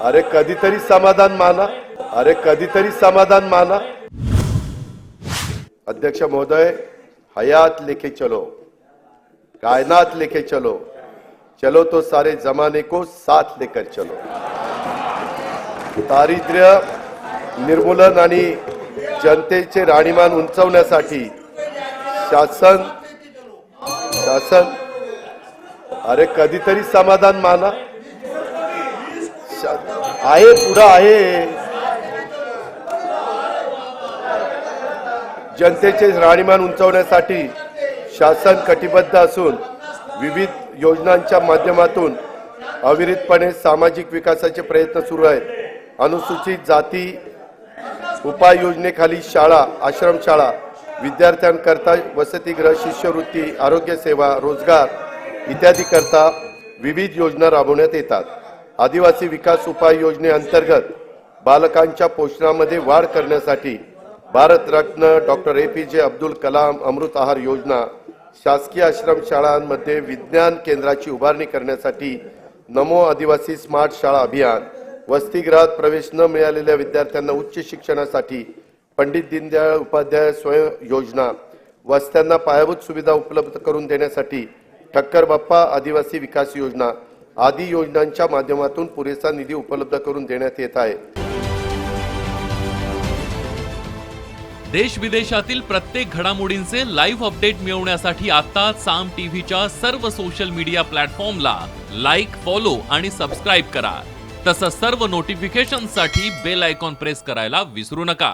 अरे कधीतरी समाधान माना, अरे कधीतरी समाधान माना। अध्यक्ष महोदय, हयात लेके चलो, कायनात लेके चलो, चलो तो सारे जमाने को साथ लेकर चलो। दारिद्र्य निर्मूलन आणि जनतेचे राहणीमान उंचावण्यासाठी शासन अरे कधीतरी समाधान माना। आहे पुढे आहे, जनतेचे राहणीमान उंचावण्यासाठी शासन कटिबद्ध असून विविध योजनांच्या माध्यमातून अविरतपणे सामाजिक विकासाचे प्रयत्न सुरू आहेत। अनुसूचित जाती उपाययोजनेखाली शाळा, आश्रमशाळा, विद्यार्थ्यांकरता वसतिगृह, शिष्यवृत्ती, आरोग्य सेवा, रोजगार इत्यादी करता विविध योजना राबवण्यात येतात। आदिवासी विकास उपाय योजनेअंतर्गत बालकांच्या पोषणामध्ये वाढ करण्यासाठी भारतरत्न डॉक्टर APJ अब्दुल कलाम अमृत आहार योजना, शासकीय आश्रमशाळांमध्ये विज्ञान केंद्राची उभारणी करण्यासाठी नमो आदिवासी स्मार्ट शाळा अभियान, वसतिगृहात प्रवेश न मिळालेल्या विद्यार्थ्यांना उच्च शिक्षणासाठी पंडित दीनदयाळ उपाध्याय स्वयं योजना, वस्त्यांना पायाभूत सुविधा उपलब्ध करून देण्यासाठी ठक्कर बाप्पा आदिवासी विकास योजना आदी योजनांच्या माध्यमातून पुरेसा निधी उपलब्ध करून देण्यात येत आहे। देश विदेशातील प्रत्येक घडामोडींचे लाईव्ह अपडेट मिळवण्यासाठी आता साम टीव्हीच्या सर्व सोशल मीडिया प्लॅटफॉर्मला लाईक, फॉलो आणि सबस्क्राईब करा। तसंच सर्व नोटिफिकेशनसाठी बेल आयकॉन प्रेस करायला विसरू नका।